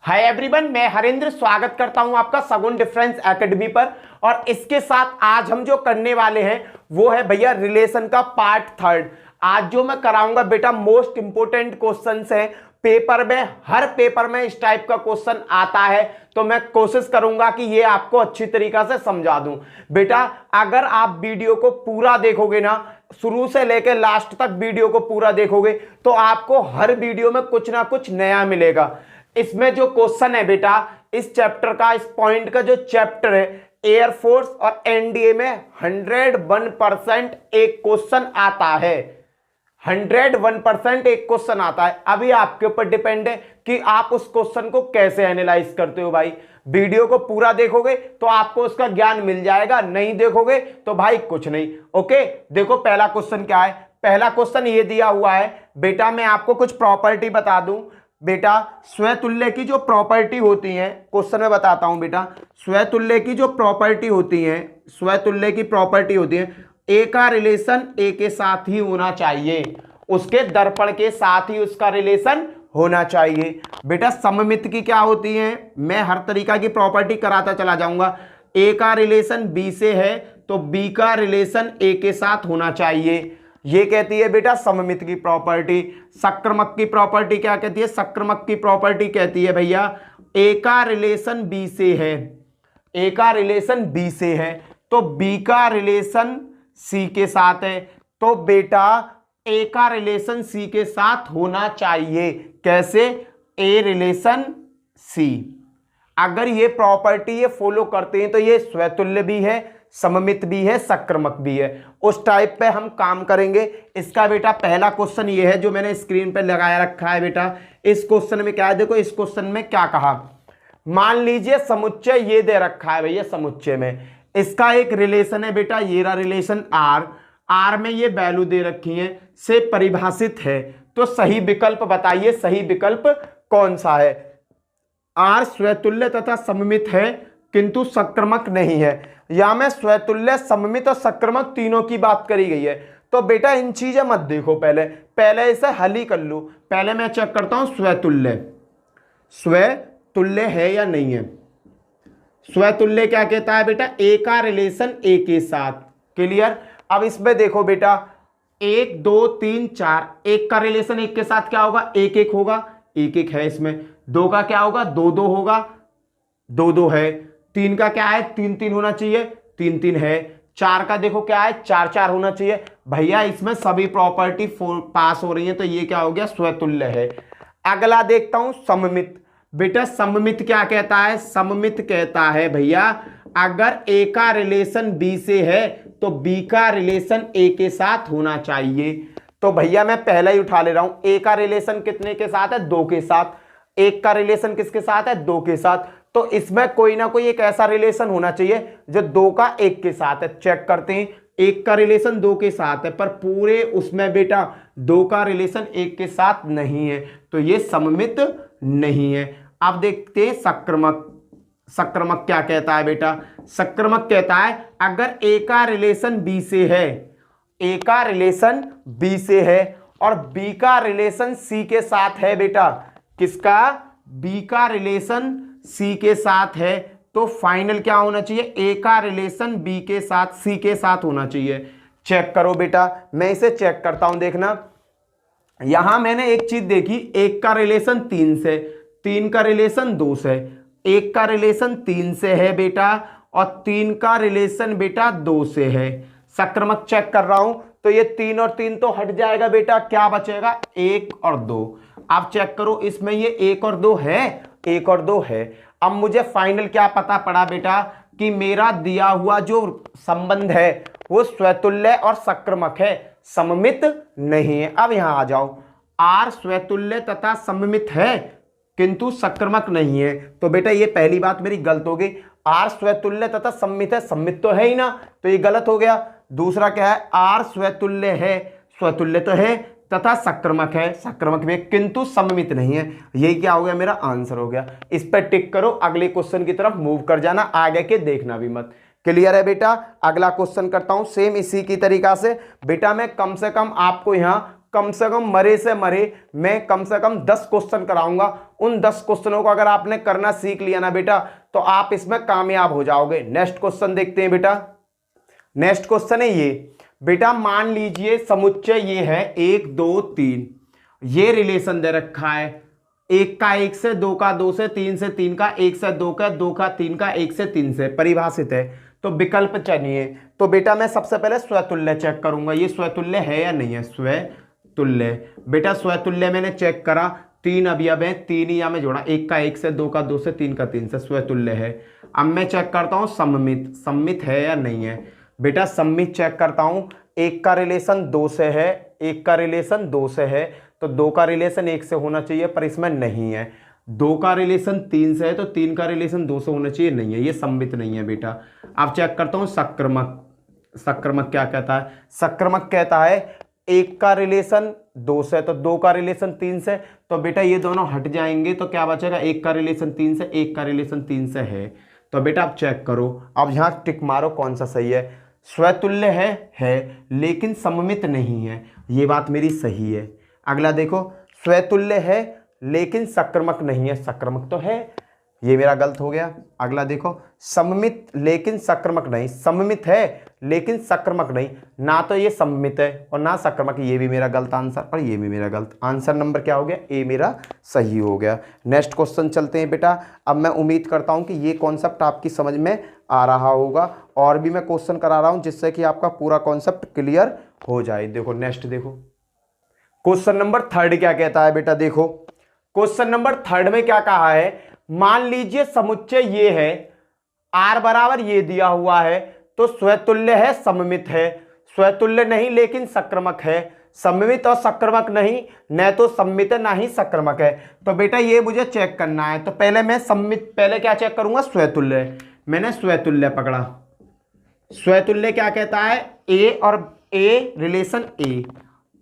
Hi everyone, मैं हरेंद्र स्वागत करता हूं आपका सगुन डिफरेंस एकेडमी पर। और इसके साथ आज हम जो करने वाले हैं वो है भैया रिलेशन का पार्ट थर्ड। आज जो मैं कराऊंगा बेटा मोस्ट इंपोर्टेंट क्वेश्चंस हैं पेपर में। हर पेपर में इस टाइप का क्वेश्चन आता है, तो मैं कोशिश करूंगा कि ये आपको अच्छी तरीका से समझा दूं। बेटा अगर आप वीडियो को पूरा देखोगे ना, शुरू से लेकर लास्ट तक वीडियो को पूरा देखोगे, तो आपको हर वीडियो में कुछ ना कुछ नया मिलेगा। इसमें जो क्वेश्चन है बेटा, इस चैप्टर का, इस पॉइंट का जो चैप्टर है एयरफोर्स और एनडीए में 101% एक क्वेश्चन आता है। 101% एक क्वेश्चन आता है। अभी आपके ऊपर डिपेंड है कि आप उस क्वेश्चन को कैसे एनालाइज करते हो। भाई वीडियो को पूरा देखोगे तो आपको उसका ज्ञान मिल जाएगा, नहीं देखोगे तो भाई कुछ नहीं। ओके, देखो पहला क्वेश्चन क्या है। पहला क्वेश्चन ये दिया हुआ है बेटा, मैं आपको कुछ प्रॉपर्टी बता दूं। बेटा स्वतुल्य की जो प्रॉपर्टी होती है, क्वेश्चन में बताता हूं बेटा। स्वतुल्य की जो प्रॉपर्टी होती है, स्वतुल्य की प्रॉपर्टी होती है, ए का रिलेशन ए के साथ ही होना चाहिए, उसके दर्पण के साथ ही उसका रिलेशन होना चाहिए। बेटा सममित की क्या होती है, मैं हर तरीका की प्रॉपर्टी कराता चला जाऊंगा। ए का रिलेशन बी से है तो बी का रिलेशन ए के साथ होना चाहिए, ये कहती है बेटा सममित की प्रॉपर्टी। सक्रमक की प्रॉपर्टी क्या कहती है, सक्रमक की प्रॉपर्टी कहती है भैया ए का रिलेशन बी से है, ए का रिलेशन बी से है तो बी का रिलेशन सी के साथ है, तो बेटा ए का रिलेशन सी के साथ होना चाहिए। कैसे, ए रिलेशन सी। अगर ये प्रॉपर्टी ये फॉलो करते हैं तो ये स्वतुल्य भी है, सममित भी है, सक्रमक भी है। उस टाइप पे हम काम करेंगे। इसका बेटा पहला क्वेश्चन ये है जो मैंने स्क्रीन पे लगाया रखा है बेटा। इस क्वेश्चन में क्या है, देखो इस क्वेश्चन में क्या कहा। मान लीजिए समुच्चय ये दे रखा है भैया, समुच्चय में इसका एक रिलेशन है बेटा, ये रहा रिलेशन आर। आर में ये वैल्यू दे रखी है, से परिभाषित है, तो सही विकल्प बताइए, सही विकल्प कौन सा है। आर स्वतुल्य तथा सममित है किंतु सक्रमक नहीं है। या में स्वतुल्य, सममित और सक्रमक तीनों की बात करी गई है। तो बेटा इन चीजें मत देखो, पहले इसे हल ही कर लो। पहले मैं चेक करता हूं स्वतुल्य, स्वतुल्य है या नहीं है। स्वतुल्य क्या कहता है बेटा, ए का रिलेशन ए के साथ। क्लियर। अब इसमें देखो बेटा 1 2 3 4, एक का रिलेशन एक के साथ क्या होगा, 1 1 होगा, 1 1 है इसमें। 2 का क्या होगा, 2 2 होगा, 2 2 है। 3 का क्या है, 3 3 होना चाहिए, 3 3 है। 4 का देखो क्या है, 4 4 होना चाहिए। भैया इसमें सभी प्रॉपर्टी पास हो रही है, तो ये क्या हो गया, स्वतुल्य है। अगला देखता हूं सममित। बेटा सममित क्या कहता है, सममित कहता है भैया अगर ए का रिलेशन बी से है तो बी का रिलेशन ए के साथ होना चाहिए। तो भैया मैं पहला ही उठा ले रहा हूं, ए का रिलेशन कितने के साथ है, 2 के साथ। एक का रिलेशन किसके साथ है, 2 के साथ। तो इसमें कोई ना कोई एक ऐसा रिलेशन होना चाहिए जो 2 का 1 के साथ है। चेक करते हैं, 1 का रिलेशन 2 के साथ है, पर पूरे उसमें बेटा 2 का रिलेशन 1 के साथ नहीं है, तो ये सममित नहीं है। अब देखते हैं सक्रमक। सक्रमक क्या कहता है बेटा, सक्रमक कहता है अगर ए का रिलेशन बी से है, ए का रिलेशन बी से है और बी का रिलेशन सी के साथ है बेटा, किसका, बी का रिलेशन सी के साथ है, तो फाइनल क्या होना चाहिए, ए का रिलेशन बी के साथ, सी के साथ होना चाहिए। चेक करो बेटा, मैं इसे चेक करता हूं, देखना। यहां मैंने एक चीज देखी, 1 का रिलेशन 3 से, 3 का रिलेशन 2 से, 1 का रिलेशन 3 से है बेटा और 3 का रिलेशन बेटा 2 से है। सक्रमक चेक कर रहा हूं तो ये 3 और 3 तो हट जाएगा बेटा, क्या बचेगा, 1 और 2। आप चेक करो इसमें ये 1 और 2 है, 1 और 2 है। अब मुझे फाइनल क्या पता पड़ा बेटा कि मेरा दिया हुआ जो संबंध है वो स्वतुल्य और सक्रमक है, सममित नहीं है। अब यहां आ जाओ, आर स्वतुल्य तथा सममित है किंतु सक्रमक नहीं है, तो बेटा ये पहली बात मेरी गलत हो गई। आर स्वतुल्य तथा सममित है, सममित तो है ही ना, तो ये गलत हो गया। दूसरा क्या है, आर स्वतुल्य है, स्वतुल्य तो है, तथा सक्रमक है, सक्रमक में, किंतु सममित नहीं है। यही क्या हो गया, मेरा आंसर हो गया। इस पर टिक करो, अगले क्वेश्चन की तरफ मूव कर जाना, आगे के देखना भी मत। क्लियर है बेटा। अगला क्वेश्चन करता हूं सेम इसी की तरीका से। बेटा मैं कम से कम आपको यहां कम से कम मरे से मरे मैं कम से कम 10 क्वेश्चन कराऊंगा। उन 10 क्वेश्चनों को अगर आपने करना सीख लिया ना बेटा तो आप इसमें कामयाब हो जाओगे। नेक्स्ट क्वेश्चन देखते हैं बेटा। नेक्स्ट क्वेश्चन है ये बेटा, मान लीजिए समुच्चय ये है 1 2 3, ये रिलेशन दे रखा है 1 का 1 से, 2 का 2 से, 3 से 3 का, 1 से 2 का, 2 का 3 का, 1 से 3 से परिभाषित है। तो विकल्प चाहिए। तो बेटा मैं सबसे पहले स्वतुल्य चेक करूंगा, ये स्वतुल्य है या नहीं है। स्वतुल्य बेटा, स्वतुल्य मैंने चेक करा, 3 अवयव है, 3 ही में जोड़ा, 1 का 1 से, 2 का 2 से, 3 का 3 से, स्वतुल्य है। अब मैं चेक करता हूं सममित, सम्मित है या नहीं है। बेटा सम्मित चेक करता हूं, 1 का रिलेशन 2 से है, 1 का रिलेशन 2 से है, तो 2 का रिलेशन 1 से होना चाहिए, पर इसमें नहीं है। 2 का रिलेशन 3 से है, तो 3 का रिलेशन 2 से होना चाहिए, नहीं है, ये सम्मित नहीं है बेटा। अब चेक करता हूं सक्रमक। सक्रमक क्या कहता है? सक्रमक कहता है 1 का रिलेशन 2 से, तो 2 का रिलेशन 3 से, तो बेटा ये दोनों हट जाएंगे, तो क्या बचेगा? 1 का रिलेशन 3 से, 1 का रिलेशन 3 से है। तो बेटा आप चेक करो, अब यहां टिक मारो कौन सा सही है। स्वतुल्य है लेकिन सममित नहीं है, ये बात मेरी सही है। अगला देखो, स्वतुल्य है लेकिन सक्रमक नहीं है, सक्रमक तो है, ये मेरा गलत हो गया। अगला देखो, सममित लेकिन सक्रमक नहीं, सममित है लेकिन सक्रमक नहीं, ना तो ये सममित है और ना सक्रमक, ये भी मेरा गलत आंसर और ये भी मेरा गलत आंसर। नंबर क्या हो गया? ए मेरा सही हो गया। नेक्स्ट क्वेश्चन चलते हैं बेटा। अब मैं उम्मीद करता हूं कि ये कॉन्सेप्ट आपकी समझ में आ रहा होगा, और भी मैं क्वेश्चन करा रहा हूं जिससे कि आपका पूरा कॉन्सेप्ट क्लियर हो जाए। देखो नेक्स्ट देखो, क्वेश्चन नंबर 3 क्या कहता है बेटा। देखो क्वेश्चन नंबर 3 में क्या कहा है, मान लीजिए समुच्चय ये है, आर बराबर ये दिया हुआ है, तो स्वतुल्य है सममित है, स्वतुल्य नहीं लेकिन सक्रमक है, सममित और सक्रमक नहीं, न तो सममित है ना ही सक्रमक है। तो बेटा ये मुझे चेक करना है, तो पहले मैं सममित, पहले क्या चेक करूंगा? स्वतुल्य। मैंने स्वतुल्य पकड़ा। स्वतुल्य क्या कहता है? ए और ए रिलेशन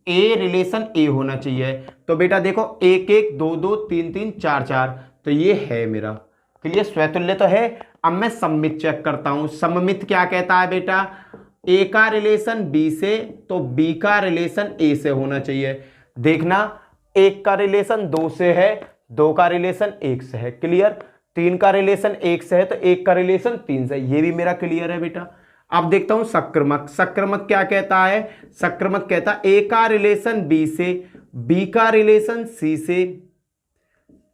ए रिलेशन ए होना चाहिए। तो बेटा देखो 1 1 2 2 3 3 4 4, तो ये है मेरा क्लियर, स्वतुल्य तो है। अब मैं सममित चेक करता हूं। सममित क्या कहता है बेटा? ए का रिलेशन बी से, तो बी का रिलेशन ए से होना चाहिए। देखना 1 का रिलेशन 2 से है, 2 का रिलेशन 1 से है, क्लियर। 3 का रिलेशन 1 से है, तो 1 का रिलेशन 3 से, ये भी मेरा क्लियर है बेटा। अब देखता हूं सक्रमक। सक्रमक क्या कहता है? सक्रमक कहता है ए का रिलेशन बी से, बी का रिलेशन सी से,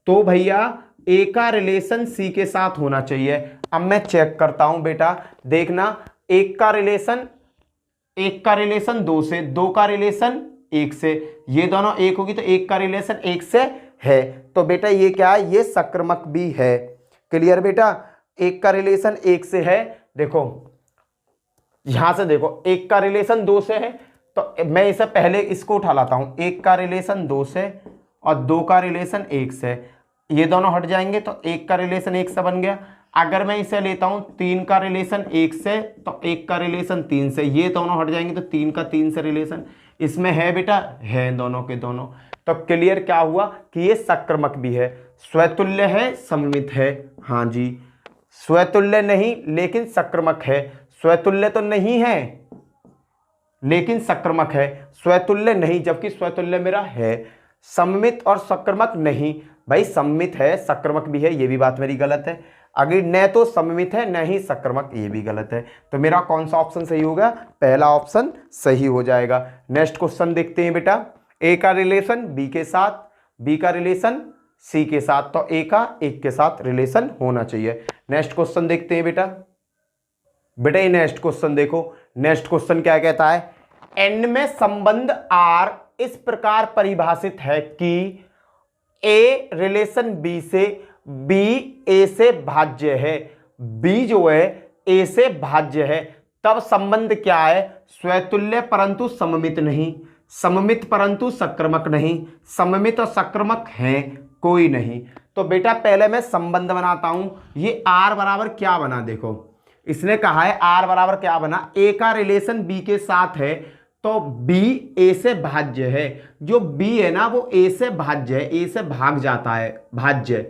तो भैया ए का रिलेशन सी के साथ होना चाहिए। अब मैं चेक करता हूं बेटा, देखना 1 का रिलेशन 2 से, 2 का रिलेशन 1 से, ये दोनों 1 होगी, तो 1 का रिलेशन 1 से है, तो बेटा ये क्या है? ये सक्रमक भी है, क्लियर बेटा। 1 का रिलेशन 1 से है, देखो यहां से देखो 1 का रिलेशन 2 से है, तो मैं इसे पहले इसको उठा लाता हूं, 1 का रिलेशन 2 से और 2 का रिलेशन 1 से, ये दोनों हट जाएंगे, तो 1 का रिलेशन 1 से बन गया। अगर मैं इसे लेता हूं 3 का रिलेशन 1 से, तो 1 का रिलेशन 3 से, ये दोनों हट जाएंगे, तो 3 का 3 से रिलेशन इसमें है बेटा, है दोनों के दोनों। तो क्लियर क्या हुआ कि ये सक्रमक भी है, स्वतुल्य है, सममित है। हाँ जी, स्वतुल्य नहीं लेकिन सक्रमक है, स्वतुल्य तो नहीं है लेकिन सक्रमक है, स्वतुल्य नहीं जबकि स्वतुल्य मेरा है, सममित और सक्रमक नहीं। भाई सममित है, सक्रमक भी है, ये भी बात मेरी गलत है। अगर न तो सममित है न ही सक्रमक, ये भी गलत है। तो मेरा कौन सा ऑप्शन सही होगा? पहला ऑप्शन सही हो जाएगा। नेक्स्ट क्वेश्चन देखते हैं बेटा। ए का रिलेशन बी के साथ, बी का रिलेशन सी के साथ, तो ए का 1 के साथ रिलेशन होना चाहिए। नेक्स्ट क्वेश्चन देखते हैं बेटा। बेटा ये नेक्स्ट क्वेश्चन देखो, नेक्स्ट क्वेश्चन क्या कहता है? एन में संबंध आर इस प्रकार परिभाषित है कि ए रिलेशन बी से, बी ए से भाज्य है, बी जो है ए से भाज्य है, तब संबंध क्या है? स्वतुल्य परंतु सममित नहीं, सममित परंतु सक्रमक नहीं, सममित और सक्रमक हैं कोई नहीं। तो बेटा पहले मैं संबंध बनाता हूं। ये आर बराबर क्या बना? देखो इसने कहा है आर बराबर क्या बना? ए का रिलेशन बी के साथ है, तो बी ए से भाज्य है, जो बी है ना वो ए से भाज्य है, ए से भाग जाता है, भाज्य।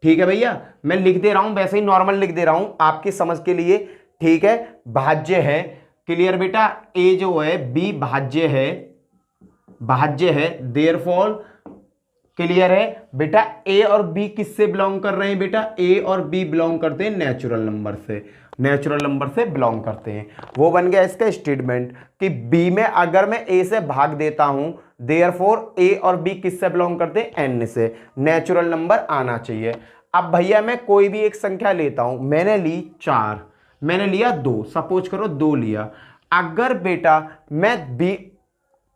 ठीक है भैया, मैं लिख दे रहा हूं, वैसे ही नॉर्मल लिख दे रहा हूं आपकी समझ के लिए, ठीक है। भाज्य है, क्लियर बेटा। ए जो है बी भाज्य है, भाज्य है, देयरफॉर क्लियर है बेटा। ए और बी किससे बिलोंग कर रहे हैं बेटा? ए और बी बिलोंग करते हैं नेचुरल नंबर से, नेचुरल नंबर से बिलोंग करते हैं। वो बन गया इसका स्टेटमेंट कि बी में अगर मैं ए से भाग देता हूं, देयरफॉर ए और बी किससे बिलोंग करते हैं? एन से, नेचुरल नंबर आना चाहिए। अब भैया मैं कोई भी एक संख्या लेता हूं, मैंने ली 4, मैंने लिया 2, सपोज करो 2 लिया। अगर बेटा मैं बी,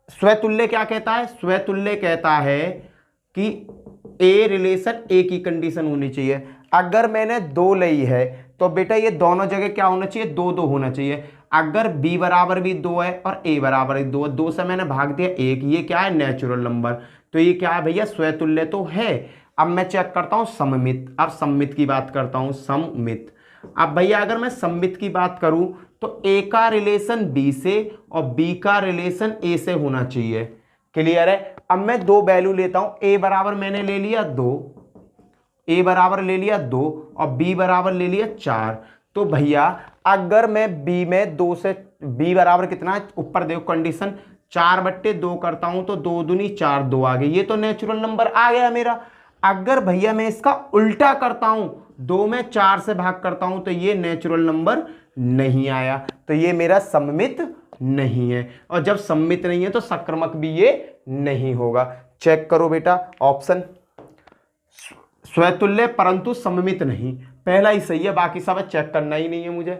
स्वतुल्य क्या कहता है? स्वतुल्य कहता है कि ए रिलेशन ए की कंडीशन होनी चाहिए। अगर मैंने 2 ली है तो बेटा ये दोनों जगह क्या होना चाहिए? 2-2 होना चाहिए। अगर b बराबर भी 2 है और a बराबर भी 2 है, 2 से मैंने भाग दिया 1, ये क्या है? Natural number. तो ये क्या है भैया? स्वतुल्य तो है। अब मैं चेक करता हूं सममित। अब सममित की बात करता हूं, सममित। अब भैया अगर मैं सममित की बात करूं तो a का रिलेशन b से और b का रिलेशन a से होना चाहिए। क्लियर है? अब मैं 2 वैल्यू लेता हूं, a बराबर मैंने ले लिया 2, a बराबर ले लिया 2 और b बराबर ले लिया 4। तो भैया अगर मैं b में 2 से, b बराबर कितना है? ऊपर देखो कंडीशन, 4/2 करता हूं तो 2 दूनी 4, 2 आ गए, ये तो नेचुरल नंबर आ गया मेरा। अगर भैया मैं इसका उल्टा करता हूं, 2 में 4 से भाग करता हूं तो ये नेचुरल नंबर नहीं आया, तो ये मेरा सममित नहीं है। और जब सममित नहीं है तो सक्रमक भी ये नहीं होगा। चेक करो बेटा ऑप्शन, स्वतुल्य परंतु सममित नहीं, पहला ही सही है, बाकी सब चेक करना ही नहीं है मुझे।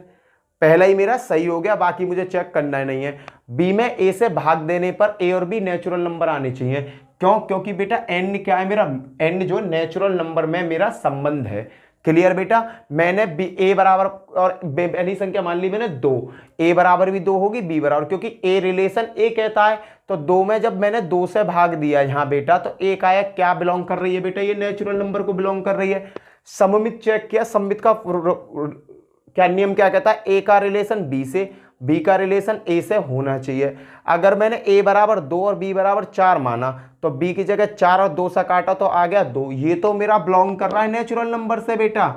पहला ही मेरा सही हो गया, बाकी मुझे चेक करना ही नहीं है। बी में ए से भाग देने पर ए और बी नेचुरल नंबर आने चाहिए। क्यों? क्योंकि बेटा एन क्या है मेरा? एन जो नेचुरल नंबर में मेरा संबंध है। क्लियर बेटा? मैंने बी, ए बराबर, और पहली संख्या मान ली मैंने 2, ए बराबर भी 2 होगी, बी बराबर, क्योंकि ए रिलेशन ए कहता है। तो 2 में जब मैंने 2 से भाग दिया यहां बेटा, तो एक आया, क्या बिलोंग कर रही है बेटा? ये नेचुरल नंबर को बिलोंग कर रही है। सममित चेक किया, सममित का क्या नियम क्या कहता है? ए का रिलेशन बी से, बी का रिलेशन ए से होना चाहिए। अगर मैंने ए बराबर 2 और बी बराबर 4 माना तो बी की जगह 4 और 2 से काटा तो आ गया 2, ये तो मेरा बिलोंग कर रहा है नेचुरल नंबर से बेटा।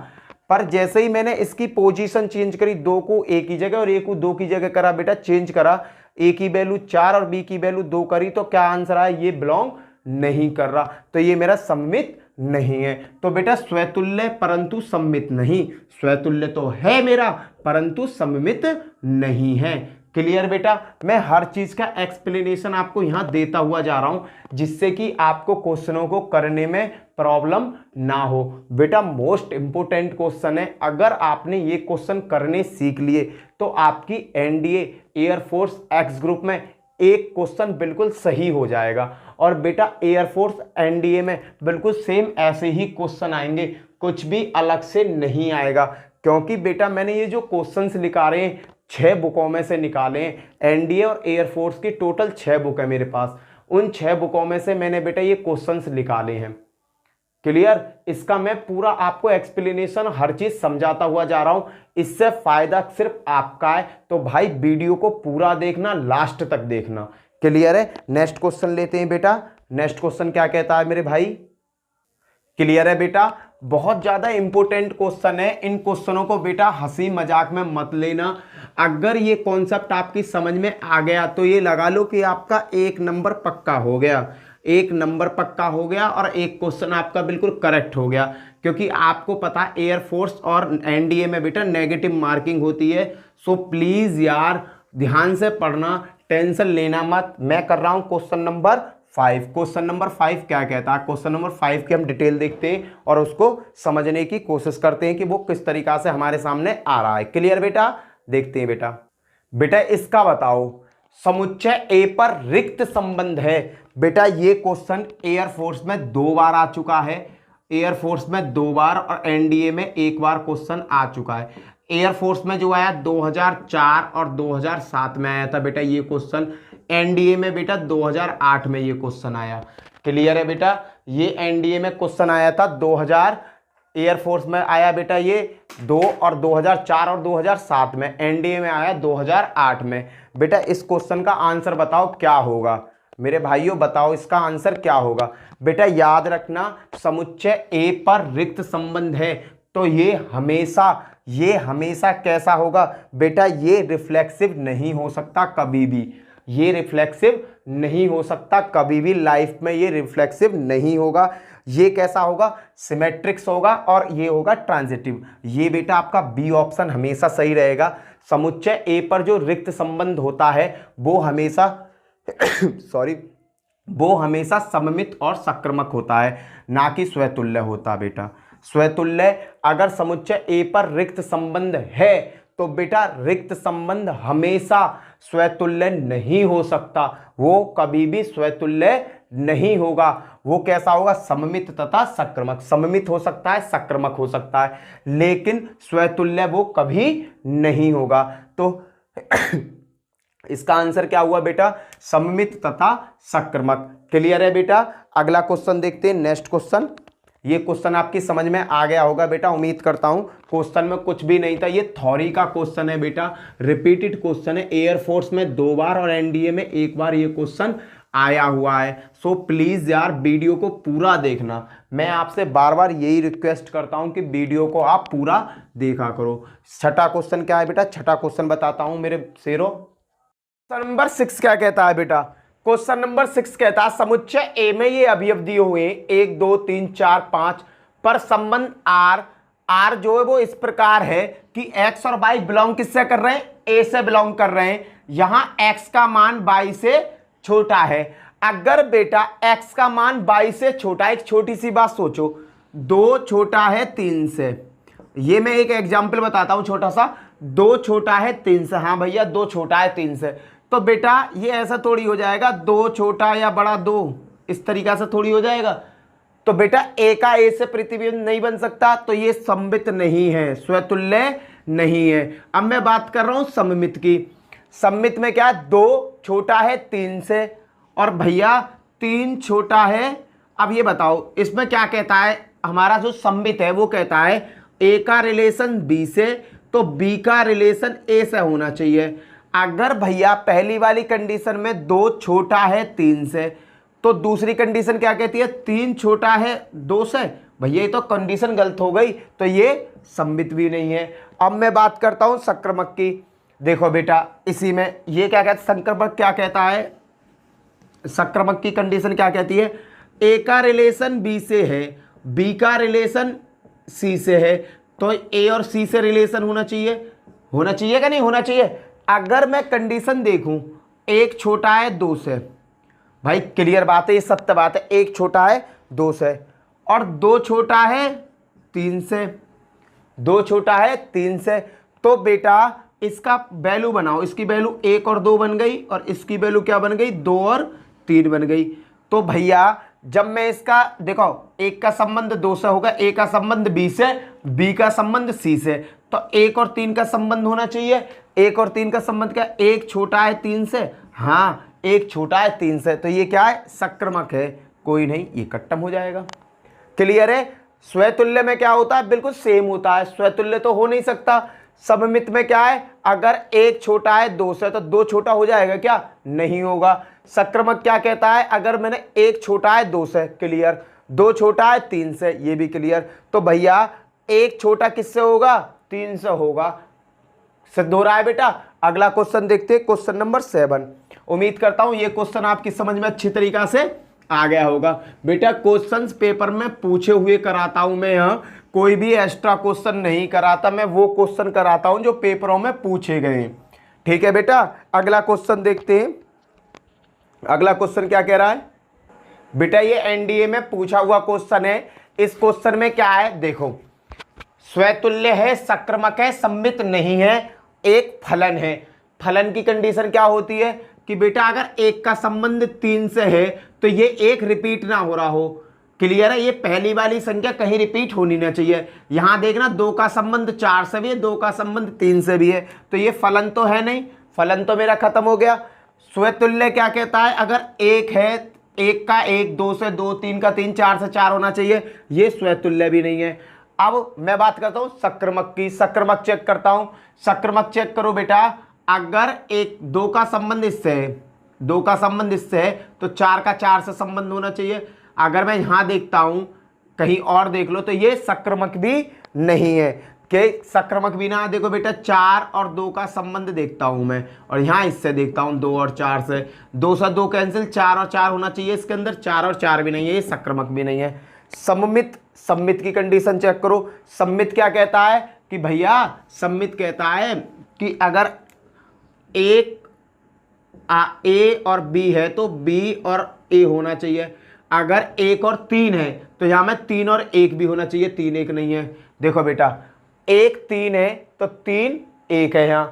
पर जैसे ही मैंने इसकी पोजीशन चेंज करी, 2 को ए की जगह और ए को 2 की जगह करा बेटा, चेंज करा, ए की वैल्यू 4 और बी की वैल्यू 2 करी, तो क्या आंसर आया? ये बिलोंग नहीं कर रहा, तो ये मेरा सममित नहीं है। तो बेटा स्वतुल्य परंतु सममित नहीं, स्वतुल्य तो है मेरा परंतु सममित नहीं है। क्लियर बेटा? मैं हर चीज का एक्सप्लेनेशन आपको यहां देता हुआ जा रहा हूं, जिससे कि आपको क्वेश्चनों को करने में प्रॉब्लम ना हो। बेटा मोस्ट इंपोर्टेंट क्वेश्चन है, अगर आपने ये क्वेश्चन करने सीख लिए तो आपकी एनडीए एयरफोर्स एक्स ग्रुप में एक क्वेश्चन बिल्कुल सही हो जाएगा। और बेटा एयरफोर्स एनडीए में बिल्कुल सेम ऐसे ही क्वेश्चन आएंगे, कुछ भी अलग से नहीं आएगा। क्योंकि बेटा मैंने ये जो क्वेश्चंस निकाले हैं 6 बुकों में से निकाले हैं। एनडीए और एयरफोर्स की टोटल 6 बुक है मेरे पास, उन 6 बुकों में से मैंने बेटा ये क्वेश्चंस निकाले हैं। क्लियर? इसका मैं पूरा आपको एक्सप्लेनेशन हर चीज समझाता हुआ जा रहा हूं, इससे फायदा सिर्फ आपका है। तो भाई वीडियो को पूरा देखना, लास्ट तक देखना। क्लियर है? नेक्स्ट क्वेश्चन लेते हैं बेटा। नेक्स्ट क्वेश्चन क्या कहता है मेरे भाई? क्लियर है बेटा? बहुत ज्यादा इंपॉर्टेंट क्वेश्चन है, इन क्वेश्चनों को बेटा हंसी मजाक में मत लेना। अगर ये कॉन्सेप्ट आपकी समझ में आ गया तो ये लगा लो कि आपका 1 नंबर पक्का हो गया, 1 नंबर पक्का हो गया, और एक क्वेश्चन आपका बिल्कुल करेक्ट हो गया। क्योंकि आपको पता है एयरफोर्स और एनडीए में बेटा नेगेटिव मार्किंग होती है। सो प्लीज यार ध्यान से पढ़ना, टेंशन लेना मत। मैं कर रहा हूं क्वेश्चन नंबर 5। क्वेश्चन नंबर 5 क्या कहता है? क्वेश्चन नंबर 5 की हम डिटेल देखते हैं और उसको समझने की कोशिश करते हैं कि वो किस तरीका से हमारे सामने आ रहा है। क्लियर बेटा? देखते हैं बेटा। बेटा इसका बताओ, समुच्चय ए पर रिक्त संबंध है। बेटा ये क्वेश्चन एयरफोर्स में 2 बार आ चुका है, एयरफोर्स में 2 बार और एनडीए में 1 बार क्वेश्चन आ चुका है। एयरफोर्स में जो आया 2004 और 2007 में आया था बेटा ये क्वेश्चन। एनडीए में बेटा 2008 में ये क्वेश्चन आया। क्लियर है बेटा? ये एनडीए में क्वेश्चन आया था 2000, एयरफोर्स में आया बेटा ये 2 और 2004 और 2007 में, एनडीए में आया 2008 में। बेटा इस क्वेश्चन का आंसर बताओ क्या होगा मेरे भाइयों, बताओ इसका आंसर क्या होगा। बेटा याद रखना, समुच्चय ए पर रिक्त संबंध है तो ये हमेशा कैसा होगा बेटा? ये रिफ्लेक्सिव नहीं हो सकता कभी भी, ये रिफ्लेक्सिव नहीं हो सकता, कभी भी लाइफ में ये रिफ्लेक्सिव नहीं होगा। ये कैसा होगा, सिमेट्रिक्स होगा और ये होगा ट्रांजिटिव। ये बेटा आपका बी ऑप्शन हमेशा सही रहेगा। समुच्चय ए पर जो रिक्त संबंध होता है वो हमेशा सॉरी वो हमेशा सममित और सक्रमक होता है, ना कि स्वतुल्य होता बेटा। स्वतुल्य अगर समुच्चय ए पर रिक्त संबंध है तो बेटा रिक्त संबंध हमेशा स्वतुल्य नहीं हो सकता, वो कभी भी स्वतुल्य नहीं होगा। वो कैसा होगा, सममित तथा सक्रमक। सममित हो सकता है, सक्रमक हो सकता है, लेकिन स्वतुल्य वो कभी नहीं होगा। तो इसका आंसर क्या हुआ बेटा, सममित तथा सक्रमक। क्लियर है बेटा। अगला क्वेश्चन देखते हैं, नेक्स्ट क्वेश्चन। ये क्वेश्चन आपकी समझ में आ गया होगा बेटा, उम्मीद करता हूं। क्वेश्चन में कुछ भी नहीं था, ये थ्योरी का क्वेश्चन है बेटा, रिपीटेड क्वेश्चन है। एयरफोर्स में 2 बार और एनडीए में 1 बार ये क्वेश्चन आया हुआ है। सो प्लीज यार वीडियो को पूरा देखना। मैं आपसे बार बार यही रिक्वेस्ट करता हूं कि वीडियो को आप पूरा देखा करो। छठा क्वेश्चन क्या है बेटा, छठा क्वेश्चन बताता हूं मेरे शेरों। क्वेश्चन नंबर 6 क्या कहता है बेटा, क्वेश्चन नंबर 6 कहता है समुच्चय ए में ये अवयव दिए हुए 1 2 3 4 5 पर संबंध आर जो है वो इस प्रकार है कि एक्स और वाई बिलोंग किससे कर रहे हैं, ए से बिलोंग कर रहे हैं। यहां एक्स का मान वाई से छोटा है। अगर बेटा एक्स का मान वाई से छोटा, एक छोटी सी बात सोचो, 2 छोटा है 3 से। ये मैं एक एग्जाम्पल बताता हूं छोटा सा, 2 छोटा है 3 से। हाँ भैया 2 छोटा है 3 से, तो बेटा ये ऐसा थोड़ी हो जाएगा 2 छोटा या बड़ा 2, इस तरीका से थोड़ी हो जाएगा। तो बेटा ए का ए से प्रतिबिंब नहीं बन सकता, तो ये सममित नहीं है, स्वतुल्य नहीं है। अब मैं बात कर रहा हूं सममित की। सममित में क्या है, 2 छोटा है 3 से और भैया 3 छोटा है। अब ये बताओ इसमें क्या कहता है, हमारा जो सममित है वो कहता है ए का रिलेशन बी से, तो बी का रिलेशन ए से होना चाहिए। अगर भैया पहली वाली कंडीशन में 2 छोटा है 3 से, तो दूसरी कंडीशन क्या कहती है, 3 छोटा है 2 से। भैया ये तो कंडीशन गलत हो गई, तो ये सममित भी नहीं है। अब मैं बात करता हूं सक्रमक की। देखो बेटा इसी में ये क्या कहता है, संक्रमक क्या कहता है, सक्रमक की कंडीशन क्या कहती है, ए का रिलेशन बी से है, बी का रिलेशन सी से है, तो ए और सी से रिलेशन होना चाहिए। होना चाहिए क्या नहीं होना चाहिए। अगर मैं कंडीशन देखूं, 1 छोटा है 2 से, भाई क्लियर बात है, ये सत्य बात है, 1 छोटा है 2 से और 2 छोटा है 3 से, 2 छोटा है 3 से। तो बेटा इसका वैल्यू बनाओ, इसकी वैल्यू 1 और 2 बन गई और इसकी वैल्यू क्या बन गई, 2 और 3 बन गई। तो भैया जब मैं इसका देखो, 1 का संबंध 2 से होगा, ए का संबंध बी से, बी का संबंध सी से, तो 1 और 3 का संबंध होना चाहिए। 1 और 3 का संबंध क्या, 1 छोटा है 3 से, हाँ 1 छोटा है 3 से, तो ये क्या है, सक्रमक है। कोई नहीं, ये कट्टम हो जाएगा। क्लियर है। स्वतुल्य में क्या होता है, बिल्कुल सेम होता है, स्वतुल्य तो हो नहीं सकता। सममित में क्या है, अगर 1 छोटा है 2 से, तो 2 छोटा हो जाएगा क्या, नहीं होगा। सक्रमक क्या कहता है, अगर मैंने 1 छोटा है 2 से, क्लियर, 2 छोटा है 3 से, ये भी क्लियर। तो भैया 1 छोटा किससे होगा, 3 से होगा। सिद्ध हो रहा है बेटा। अगला क्वेश्चन देखते हैं, क्वेश्चन नंबर 7। उम्मीद करता हूं ये क्वेश्चन आपकी समझ में अच्छी तरीका से आ गया होगा। बेटा क्वेश्चंस पेपर में पूछे हुए कराता हूं मैं, यहाँ कोई भी एक्स्ट्रा क्वेश्चन नहीं कराता, मैं वो क्वेश्चन कराता हूं जो पेपरों में पूछे गए। ठीक है बेटा। अगला क्वेश्चन देखते हैं। अगला क्वेश्चन क्या कह रहा है बेटा, ये एनडीए में पूछा हुआ क्वेश्चन है। इस क्वेश्चन में क्या है, देखो स्वतुल्य है, सक्रमक है, सममित नहीं है, एक फलन है। फलन की कंडीशन क्या होती है कि बेटा अगर 1 का संबंध 3 से है तो ये 1 रिपीट ना हो रहा हो। क्लियर है, ये पहली वाली संख्या कहीं रिपीट होनी ना चाहिए। यहां देखना 2 का संबंध 4 से भी है, 2 का संबंध 3 से भी है, तो ये फलन तो है नहीं, फलन तो मेरा खत्म हो गया। स्वतुल्य क्या कहता है, अगर 1 है, 1 का 1, 2 से 2, 3 का 3, 4 से 4 होना चाहिए, ये स्वतुल्य भी नहीं है। अब मैं बात करता हूं सक्रमक की। सक्रमक चेक करता हूं, सक्रमक चेक करो बेटा। अगर 2 का संबंध इससे है, 2 का संबंध इससे है, तो 4 का 4 से संबंध होना चाहिए। अगर मैं यहां देखता हूं, कहीं और देख लो, तो ये सक्रमक भी नहीं है। के सक्रमक भी ना। देखो बेटा 4 और 2 का संबंध देखता हूं मैं, और यहाँ इससे देखता हूं 2 और 4 से, 2 से 2 कैंसिल, 4 और 4 होना चाहिए इसके अंदर, 4 और 4 भी नहीं है, ये सक्रमक भी नहीं है। सममित, सममित की कंडीशन चेक करो। सममित क्या कहता है कि भैया, सममित कहता है कि अगर एक ए और बी है तो बी और ए होना चाहिए। अगर 1 और 3 है तो यहां में 3 और 1 भी होना चाहिए, 3 1 नहीं है। देखो बेटा 1 3 है तो 3 1 है, यहां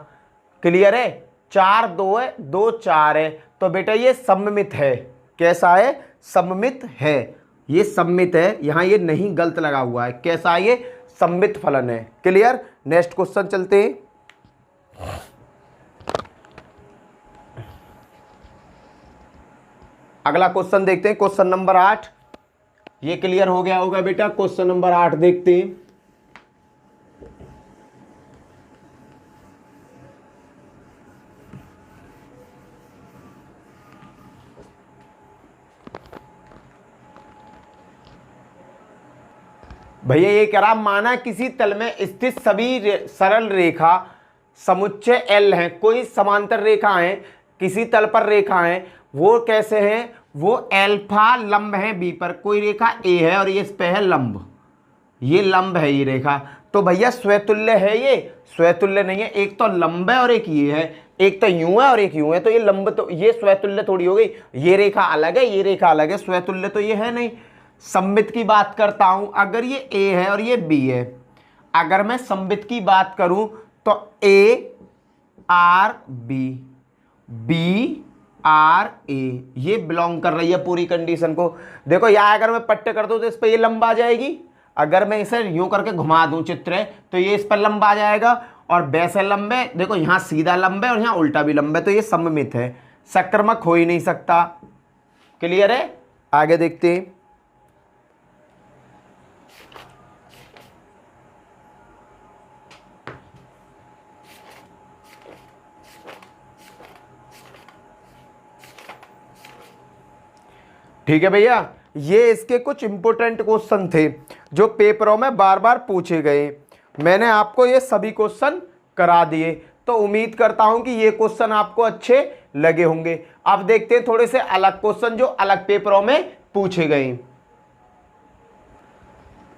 क्लियर है। 4 2 है, 2 4 है, तो बेटा ये सममित है। कैसा है? सममित है, ये सममित है, यहां ये नहीं गलत लगा हुआ है। कैसा है? ये सममित फलन है। क्लियर। नेक्स्ट क्वेश्चन चलते हैं। अगला क्वेश्चन देखते हैं, क्वेश्चन नंबर 8। ये क्लियर हो गया होगा बेटा। क्वेश्चन नंबर 8 देखते हैं। भैया ये कह रहा, माना किसी तल में स्थित सभी सरल रेखा समुच्चय L हैं, कोई समांतर रेखा है किसी तल पर रेखा है, वो कैसे हैं? वो अल्फा लंब है बी पर, कोई रेखा ए है और ये इस पे है लंब, ये लंब है ये रेखा। तो भैया स्वतुल्य है ये? स्वतुल्य नहीं है, एक तो लंब है और एक ये है, एक तो यूं है और एक यूं है, तो ये लंब, तो ये स्वतुल्य थोड़ी हो गई। ये रेखा अलग है, ये रेखा अलग है, स्वतुल्य तो ये है नहीं। सममित की बात करता हूं, अगर ये ए है और ये बी है, अगर मैं सममित की बात करूं तो A R B, B R A, ये बिलोंग कर रही है पूरी कंडीशन को। देखो यहां अगर मैं पट्टे कर दूं तो इस पर ये लंब आ जाएगी, अगर मैं इसे यूं करके घुमा दूं चित्र है तो ये इस पर लंब आ जाएगा, और वैसे लंब है, देखो यहां सीधा लंब है और यहां उल्टा भी लंब है, तो ये सममित है, सक्रमक हो ही नहीं सकता। क्लियर है। आगे देखते हैं। ठीक है भैया, ये इसके कुछ इंपोर्टेंट क्वेश्चन थे जो पेपरों में बार बार पूछे गए। मैंने आपको ये सभी क्वेश्चन करा दिए, तो उम्मीद करता हूं कि ये क्वेश्चन आपको अच्छे लगे होंगे। अब देखते हैं थोड़े से अलग क्वेश्चन जो अलग पेपरों में पूछे गए।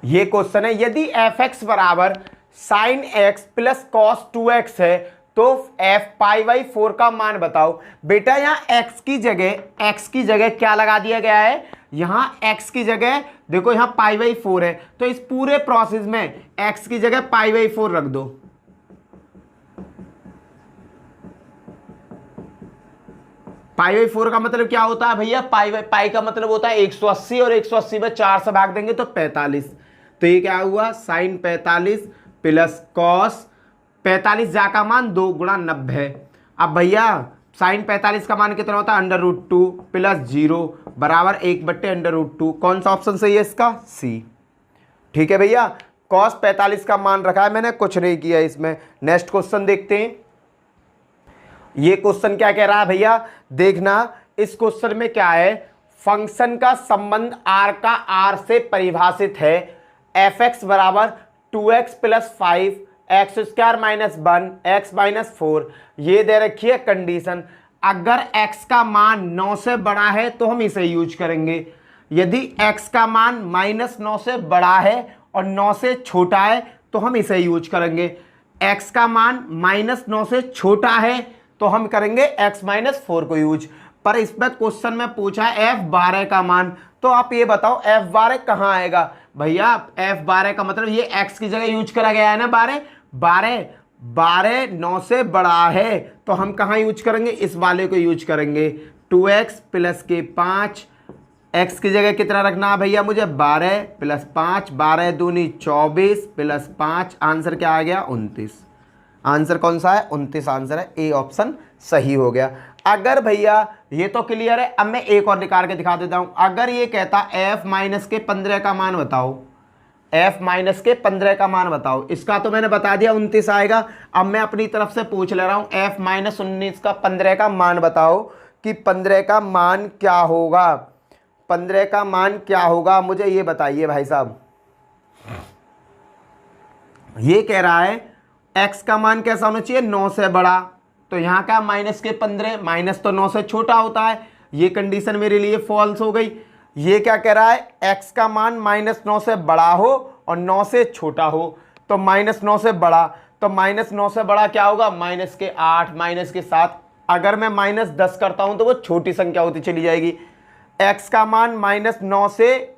ये क्वेश्चन है, यदि fx बराबर sin x plus cos 2x है तो f पाई बाई 4 का मान बताओ। बेटा यहाँ x की जगह क्या लगा दिया गया है? यहाँ x की जगह देखो यहाँ पाई बाई 4 है, तो इस पूरे प्रोसेस में x की जगह पाई बाई 4 रख दो। पाई बाई 4 का मतलब क्या होता है भैया? पाई का मतलब होता है 180, और 180 में 4 से भाग देंगे तो 45। तो ये क्या हुआ? साइन 45 प्लस कॉस 45, जा का मान 2 गुणा 90। अब भैया साइन 45 का मान कितना होता है? √2 प्लस 0 बराबर 1/√2। कौन सा ऑप्शन सही है इसका? सी। ठीक है भैया, कॉस 45 का मान रखा है मैंने, कुछ नहीं किया इसमें। नेक्स्ट क्वेश्चन देखते हैं। ये क्वेश्चन क्या कह रहा है भैया? देखना, इस क्वेश्चन में क्या है? फंक्शन का संबंध r का r से परिभाषित है। fx बराबर 2x plus 5 x square minus 1 x minus 4, ये दे रखी है कंडीशन। अगर x का मान 9 से बड़ा है तो हम इसे यूज करेंगे, यदि x का मान -9 से बड़ा है और 9 से छोटा है तो हम इसे यूज करेंगे। x का मान -9 से छोटा है तो हम करेंगे x-4 को यूज। पर इसमें क्वेश्चन में पूछा है f12 का मान, तो आप ये बताओ f12 कहाँ आएगा? भैया f12 का मतलब ये x की जगह यूज करा गया है ना, 12 9 से बड़ा है तो हम कहाँ यूज करेंगे? इस वाले को यूज करेंगे। 2x प्लस के 5, x की जगह कितना रखना है भैया मुझे? 12 प्लस 5, 12 दूनी 24 प्लस 5, आंसर क्या आ गया? 29। आंसर कौन सा है? 29 आंसर है, ए ऑप्शन सही हो गया। अगर भैया ये तो क्लियर है, अब मैं एक और निकाल के दिखा देता हूं। अगर ये कहता f माइनस के 15 का मान बताओ, f माइनस के 15 का मान बताओ, इसका तो मैंने बता दिया 29 आएगा। अब मैं अपनी तरफ से पूछ ले रहा हूं f माइनस 19 का 15 का मान बताओ कि 15 का मान क्या होगा? 15 का मान क्या होगा मुझे ये बताइए भाई साहब, ये कह रहा है x का मान कैसा होना चाहिए, 9 से बड़ा। तो यहाँ क्या माइनस के 15, माइनस तो 9 से छोटा होता है, ये कंडीशन मेरे लिए फॉल्स हो गई। ये क्या कह रहा है, x का मान -9 से बड़ा हो और 9 से छोटा हो। तो -9 से बड़ा, तो -9 से बड़ा क्या होगा, -8, -7। अगर मैं -10 करता हूं तो वो छोटी संख्या होती चली जाएगी। x का मान -9 से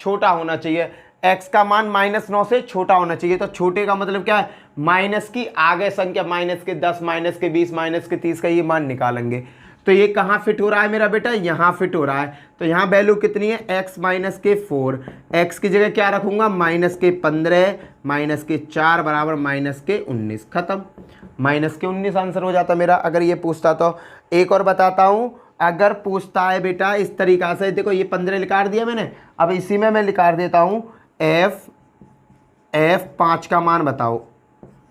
छोटा होना चाहिए, x का मान -9 से छोटा होना चाहिए। तो छोटे का मतलब क्या है, माइनस की आगे संख्या, -10, -20, -30 का ये मान निकालेंगे। तो ये कहाँ फिट हो रहा है मेरा बेटा, यहाँ फिट हो रहा है। तो यहाँ वैल्यू कितनी है, x -4, x की जगह क्या रखूंगा, -15, -4 बराबर -19। खत्म, -19 आंसर हो जाता मेरा अगर ये पूछता तो। एक और बताता हूँ, अगर पूछता है बेटा इस तरीका से, देखो ये 15 लिखा दिया मैंने, अब इसी में मैं लिखा देता हूँ f5 का मान बताओ।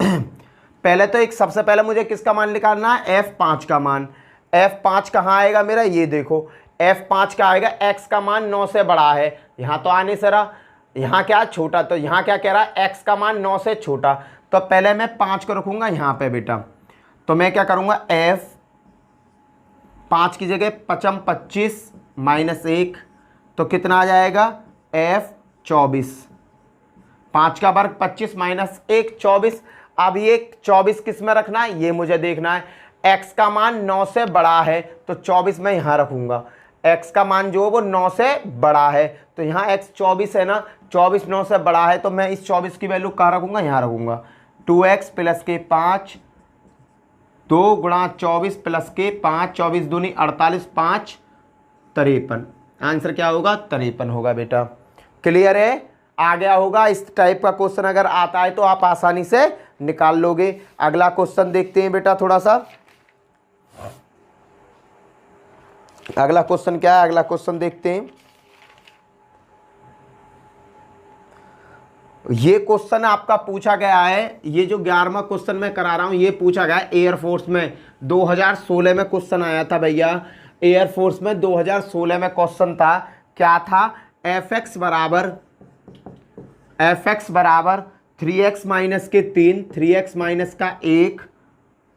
पहले तो एक सबसे पहले मुझे किसका मान निकालना है, f5 का मान। f5 कहाँ आएगा मेरा, ये देखो f5 का आएगा, x का मान 9 से बड़ा है, यहाँ तो आने से रहा, यहाँ क्या छोटा, तो यहाँ क्या कह रहा है, x का मान 9 से छोटा। तो पहले मैं 5 को रखूंगा यहाँ पे बेटा, तो मैं क्या करूँगा, f5 की जगह 5 25 -1, तो कितना आ जाएगा, f24। 5 का वर्ग 25 -1 24। अब ये 24 किस में रखना है, ये मुझे देखना है। x का मान 9 से बड़ा है तो 24 मैं यहाँ रखूँगा, x का मान जो है वो 9 से बड़ा है, तो यहाँ x 24 है ना, 24 9 से बड़ा है, तो मैं इस 24 की वैल्यू कहाँ रखूँगा, यहाँ रखूँगा। 2x + के 5, 2 गुणा 24 + के 5, 24 दूनी 48, 5 53। आंसर क्या होगा, 53 होगा बेटा। क्लियर है, आ गया होगा। इस टाइप का क्वेश्चन अगर आता है तो आप आसानी से निकाल लोगे। अगला क्वेश्चन देखते हैं बेटा, थोड़ा सा अगला क्वेश्चन क्या है, अगला क्वेश्चन देखते हैं। ये क्वेश्चन आपका पूछा गया है, ये जो 11वां क्वेश्चन मैं करा रहा हूं, ये पूछा गया है एयरफोर्स में, 2016 में क्वेश्चन आया था भैया। एयरफोर्स में 2016 में क्वेश्चन था, क्या था, fx बराबर 3x माइनस के 3, 3x माइनस का 1,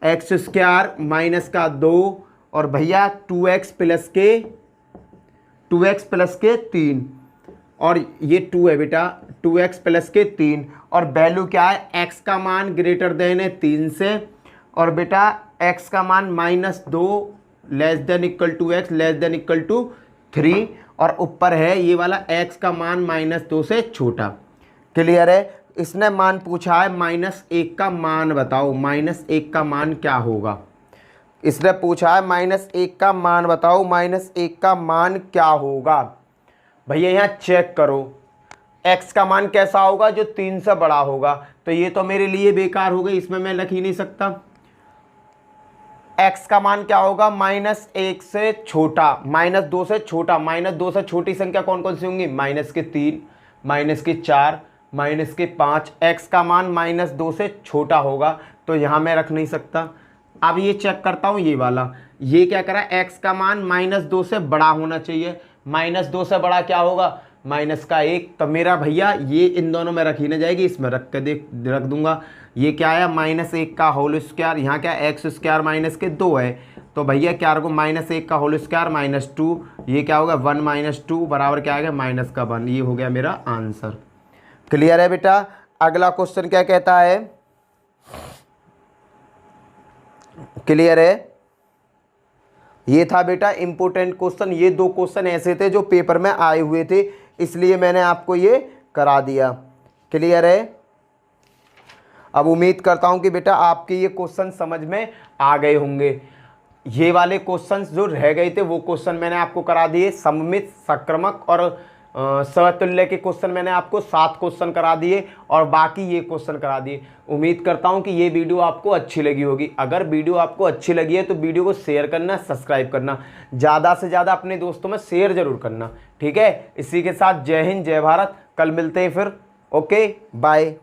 x² का 2, और भैया 2x प्लस के 3, और ये 2 है बेटा, 2x प्लस के 3, और वैल्यू क्या है, x का मान ग्रेटर देन है 3 से, और बेटा x का मान -2 less than equal to x less than equal to 3, और ऊपर है ये वाला x का मान -2 से छोटा। क्लियर है, इसने मान पूछा है -1 का मान बताओ, -1 का मान क्या होगा। इसने पूछा है -1 का मान बताओ, -1 का मान क्या होगा। भैया यहाँ चेक करो, x का मान कैसा होगा, जो 3 से बड़ा होगा, तो ये तो मेरे लिए बेकार हो गई, इसमें मैं लिख ही नहीं सकता। x का मान क्या होगा, -1 से छोटा, -2 से छोटा, -2 से छोटी संख्या कौन कौन सी होंगी, -3, -4, -5। x का मान -2 से छोटा होगा, तो यहाँ मैं रख नहीं सकता। अब ये चेक करता हूँ, ये वाला, ये क्या करा, x का मान -2 से बड़ा होना चाहिए, -2 से बड़ा क्या होगा, -1, तो मेरा भैया ये इन दोनों में रखी ना जाएगी, इसमें रख के रख दूंगा। ये क्या है, -1 का होल स्क्वायर, यहाँ क्या x² - के 2 है, तो भैया क्या रखो, -1 का होल स्क्वायर -2, ये क्या होगा 1 - 2 बराबर क्या आएगा, -1। ये हो गया मेरा आंसर। क्लियर है बेटा। अगला क्वेश्चन क्या कहता है, क्लियर है, ये था बेटा इंपॉर्टेंट क्वेश्चन। ये 2 क्वेश्चन ऐसे थे जो पेपर में आए हुए थे, इसलिए मैंने आपको ये करा दिया। क्लियर है, अब उम्मीद करता हूं कि बेटा आपके ये क्वेश्चन समझ में आ गए होंगे। ये वाले क्वेश्चंस जो रह गए थे वो क्वेश्चन मैंने आपको करा दिए, सममित, संक्रमक और समतुल्य के क्वेश्चन मैंने आपको 7 क्वेश्चन करा दिए, और बाकी ये क्वेश्चन करा दिए। उम्मीद करता हूं कि ये वीडियो आपको अच्छी लगी होगी। अगर वीडियो आपको अच्छी लगी है तो वीडियो को शेयर करना, सब्सक्राइब करना, ज़्यादा से ज़्यादा अपने दोस्तों में शेयर जरूर करना, ठीक है। इसी के साथ जय हिंद, जय भारत। कल मिलते हैं फिर, ओके बाय।